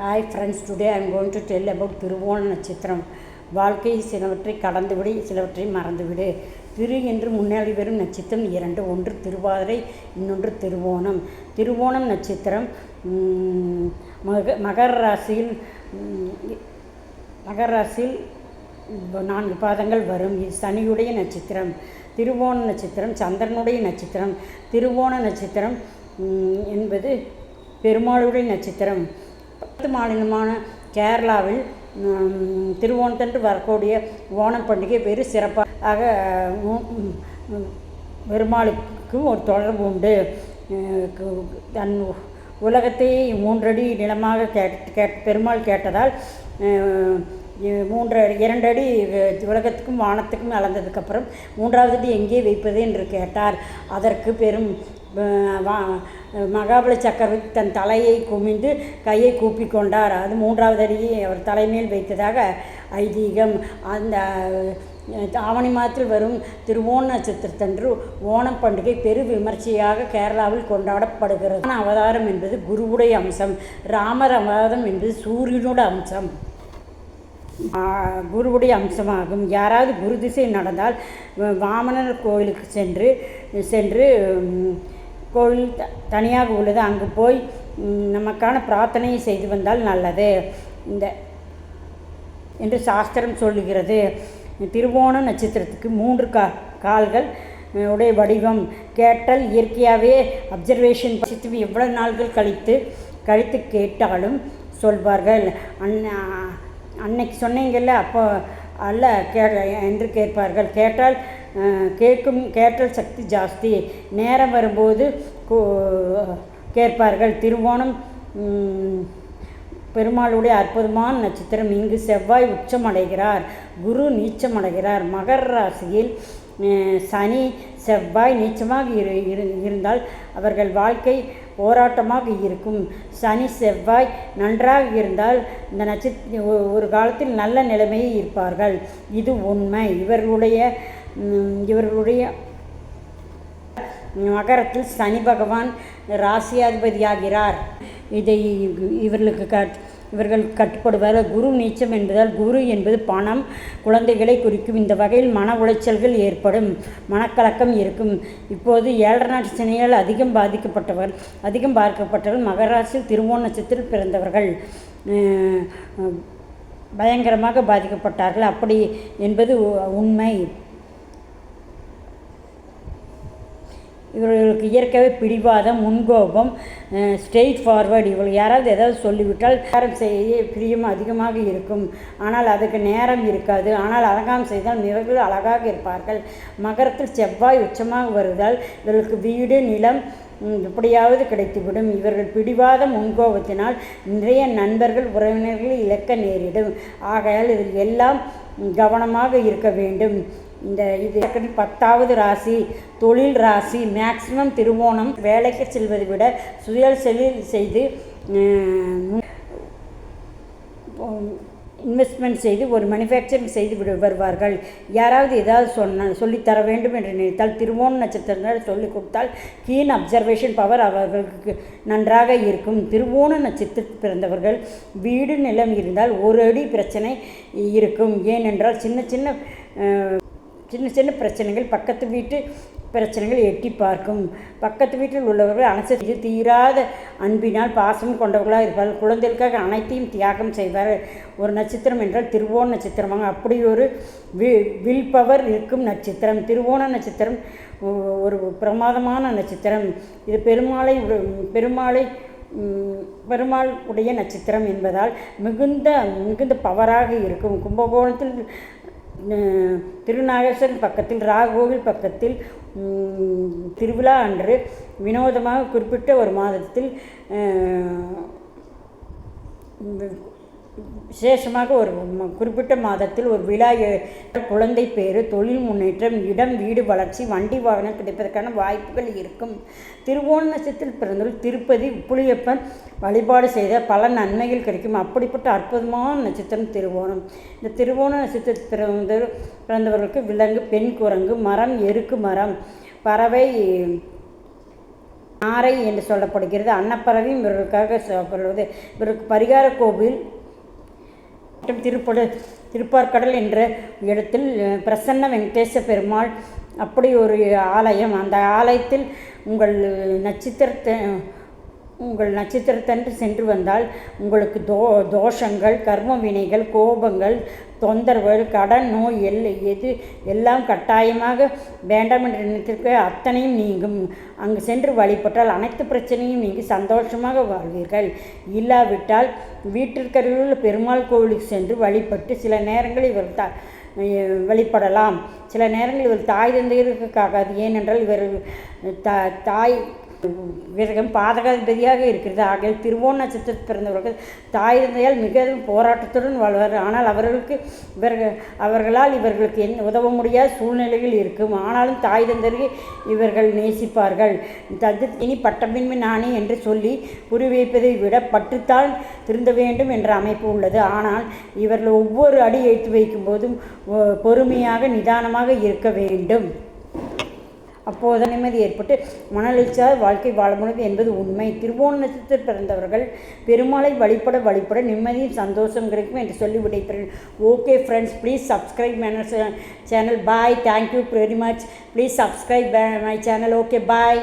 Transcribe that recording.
Hi friends, today I am going to tell about திருவோண நட்சத்திரம். வாழ்க்கை சிலவற்றை கடந்துவிடு, சிலவற்றை மறந்துவிடு. திரு என்று முன்னாடி வரும் நட்சத்திரம் இரண்டு. ஒன்று திருவாதிரை, இன்னொன்று திருவோணம். திருவோணம் நட்சத்திரம் மகர ராசியில் 4 பாதங்கள் வரும். இது சனியுடைய நட்சத்திரம். திருவோண நட்சத்திரம் சந்திரனுடைய நட்சத்திரம். திருவோண நட்சத்திரம் என்பது பெருமாளுடைய நட்சத்திரம். 10 மாநிலமான கேரளாவில் திருவோணத்தன்று வரக்கூடிய ஓணம் பண்டிகை வெறு சிறப்பாக பெருமாளுக்கும் ஒரு தொடர்பு உண்டு. தன் உலகத்தை 3 அடி நிலமாக பெருமாள் கேட்டதால் 2 அடி உலகத்துக்கும் வானத்துக்கும் அளந்ததுக்கப்புறம் 3வது அடி எங்கே வைப்பது என்று கேட்டார். அதற்கு மகாபலி சக்கரவர்த்தி தன் தலையை குமிந்து கையை கூப்பி கொண்டார். அது 3வது அடியை அவர் தலைமேல் வைத்ததாக ஐதீகம். அந்த ஆவணி மாதத்தில் வரும் திருவோண நட்சத்திரத்தன்று ஓணம் பண்டிகை பெரு விமர்சையாக கேரளாவில் கொண்டாடப்படுகிறது. அவதாரம் என்பது குருவுடைய அம்சம். ராமர் அவதாரம் என்பது சூரியனோட அம்சம், குருவுடைய அம்சமாகும். யாராவது குரு திசை நடந்தால் வாமனர் கோயிலுக்கு சென்று கோவில் தனியாக உள்ளது, அங்கு போய் நமக்கான பிரார்த்தனையை செய்து வந்தால் நல்லது என்று சாஸ்திரம் சொல்லுகிறது. திருவோண நட்சத்திரத்துக்கு 3 கால்கள் உடைய வடிவம். கேட்டல் இயற்கையாகவே அப்சர்வேஷன் எவ்வளவு நாள்கள் கழித்து கேட்டாலும் சொல்வார்கள். அன்னைக்கு சொன்னீங்கல்ல அப்போ அல்ல என்று கேட்பார்கள். கேட்டல் சக்தி ஜாஸ்தி. நேரம் வரும்போது கேட்பார்கள். திருவோணம் பெருமாளுடைய அற்புதமான நட்சத்திரம். இங்கு செவ்வாய் உச்சமடைகிறார், குரு நீச்சமடைகிறார். மகர ராசியில் சனி செவ்வாய் நீச்சமாக இருந்தால் அவர்கள் வாழ்க்கை போராட்டமாக இருக்கும். சனி செவ்வாய் நன்றாக இருந்தால் இந்த ஒரு காலத்தில் நல்ல நிலைமையில் இருப்பார்கள். இது உண்மை. இவர்களுடைய மகரத்தில் சனி பகவான் ராசியாதிபதியாகிறார். இவர்கள் கட்டுப்படுவார்கள். குரு நீச்சம் என்பதால் குரு என்பது பணம், குழந்தைகளை குறிக்கும். இந்த வகையில் மன உளைச்சல்கள் ஏற்படும், மனக்கலக்கம் இருக்கும். இப்போது 7 நாட்டு சனியால் அதிகம் பார்க்கப்பட்டவர்கள் மகராசியில் திருவோண நட்சத்திரத்தில் பிறந்தவர்கள் பயங்கரமாக பாதிக்கப்பட்டார்கள். அப்படி என்பது உண்மை. இவர்களுக்கு இயற்கையாகவே பிடிவாதம், முன்கோபம், ஸ்ட்ரெயிட் ஃபார்வர்டு. இவர்கள் யாராவது ஏதாவது சொல்லிவிட்டால் நேரம் செய்ய பிரியம் அதிகமாக இருக்கும். ஆனால் அதுக்கு நேரம் இருக்காது. ஆனால் அலங்காரம் செய்தால் இவர்கள் அழகாக இருப்பார்கள். மகரத்தில் செவ்வாய் உச்சமாக வருவதால் இவர்களுக்கு வீடு, நிலம் எப்படியாவது கிடைத்துவிடும். இவர்கள் பிடிவாத முன்கோபத்தினால் நிறைய நண்பர்கள், உறவினர்கள் இழக்க நேரிடும். ஆகையால் இதில் எல்லாம் கவனமாக இருக்க வேண்டும். இது 10வது ராசி தொழில் ராசி. மேக்சிமம் திருவோணம் வேலைக்கு செல்வதை விட சுயசெழில் செய்து இன்வெஸ்ட்மெண்ட் செய்து ஒரு மேனுஃபேக்சரிங் செய்து வருவார்கள். யாராவது ஏதாவது சொல்லித்தர வேண்டும் என்று நினைத்தால் திருவோண நட்சத்திரங்கள் சொல்லிக் கொடுத்தால் கீன் அப்சர்வேஷன் பவர் அவர்களுக்கு நன்றாக இருக்கும். திருவோண நட்சத்திரத்தில் பிறந்தவர்கள் வீடு, நிலம் இருந்தால் 1 அடி பிரச்சனை இருக்கும். ஏனென்றால் சின்ன சின்ன பிரச்சனைகள், பக்கத்து வீட்டு பிரச்சனைகள் எட்டி பார்க்கும். பக்கத்து வீட்டில் உள்ளவர்கள் அனுசரித்து தீராத அன்பினால் பாசம் கொண்டவர்களாக இருப்பார்கள். குழந்தைகளுக்காக அனைத்தையும் தியாகம் செய்வார்கள். ஒரு நட்சத்திரம் என்றால் திருவோண நட்சத்திரமாக அப்படி ஒரு வில் பவர் இருக்கும் நட்சத்திரம். திருவோண நட்சத்திரம் ஒரு பிரமாதமான நட்சத்திரம். இது பெருமாள் உடைய நட்சத்திரம் என்பதால் மிகுந்த பவராக இருக்கும். கும்பகோணத்தில் திருநாகேஸ்வரன் பக்கத்தில் ராகோவில் பக்கத்தில் திருவிழா அன்று வினோதமாக குறிப்பிட்ட ஒரு மாதத்தில் விசேஷமாக ஒரு குறிப்பிட்ட மாதத்தில் ஒரு விழா, குழந்தை பேறு, தொழில் முன்னேற்றம், இடம் வீடு வளர்ச்சி, வண்டி வாகனம் கிடைப்பதற்கான வாய்ப்புகள் இருக்கும். திருவோண நட்சத்திரத்தில் பிறந்தவர்கள் திருப்பதி புளியப்பன் வழிபாடு செய்த பல நன்மைகள் கிடைக்கும். அப்படிப்பட்ட அற்புதமான நட்சத்திரம் திருவோணம். இந்த திருவோண நட்சத்திரத்தில் பிறந்தவர்களுக்கு விலங்கு, பெண் குரங்கு, மரம், எருக்கு மரம், பறவை நாரை என்று சொல்லப்படுகிறது. அன்னப்பறவையும் இவர்களுக்காக சொல்லப்படுவது. இவருக்கு பரிகார கோவில் மற்றும் திருப்பார்கடல் என்ற இடத்தில் பிரசன்ன வெங்கடேச பெருமாள் அப்படி ஒரு ஆலயம். அந்த ஆலயத்தில் உங்கள் நட்சத்திரத்தன்று சென்று வந்தால் உங்களுக்கு தோஷங்கள், கர்ம வினைகள், கோபங்கள், தொந்தரவுகள், கடன், நோய் எல்லாம் கட்டாயமாக வேண்டாம் என்ற நினைத்திருக்க அத்தனையும் நீங்கும். அங்கு சென்று வழிபட்டால் அனைத்து பிரச்சனையும் நீங்கி சந்தோஷமாக வாழ்வீர்கள். இல்லாவிட்டால் வீட்டிற்கருகிலுள்ள பெருமாள் கோவிலுக்கு சென்று வழிபட்டு சில நேரங்களில் வழிபடலாம். சில நேரங்களில் இவர் தாய் தந்தையருக்காகாது. ஏனென்றால் இவர் தாய் விரகம் பாதகாதிபதியாக இருக்கிறது. ஆகிய திருவோண நட்சத்திரத்தில் பிறந்தவர்கள் தாய் தந்தையால் மிகவும் போராட்டத்துடன் வாழ்வார். ஆனால் அவர்களால் இவர்களுக்கு உதவ முடியாத சூழ்நிலைகள் இருக்கும். ஆனாலும் தாய் தந்தையை இவர்கள் நேசிப்பார்கள். இனி பட்டமின்மை நானே என்று சொல்லி புரி வைப்பதை விட பற்றுத்தான் திருந்த வேண்டும் என்ற அமைப்பு உள்ளது. ஆனால் இவர்கள் ஒவ்வொரு அடி எடுத்து வைக்கும் போதும் பொறுமையாக நிதானமாக இருக்க வேண்டும். அப்போது நிம்மதி ஏற்பட்டு மனெழுச்சியாக வாழ்க்கை வாழ முடியும் என்பது உண்மை. திருவோண நட்சத்திரத்தில் பிறந்தவர்கள் பெருமாளை வழிபட நிம்மதியும் சந்தோஷம் கிடைக்கும் என்று சொல்லி விடைபெறுகிறேன். Okay friends, please subscribe my channel. Bye. Thank you very much. Please subscribe my channel. Okay, bye.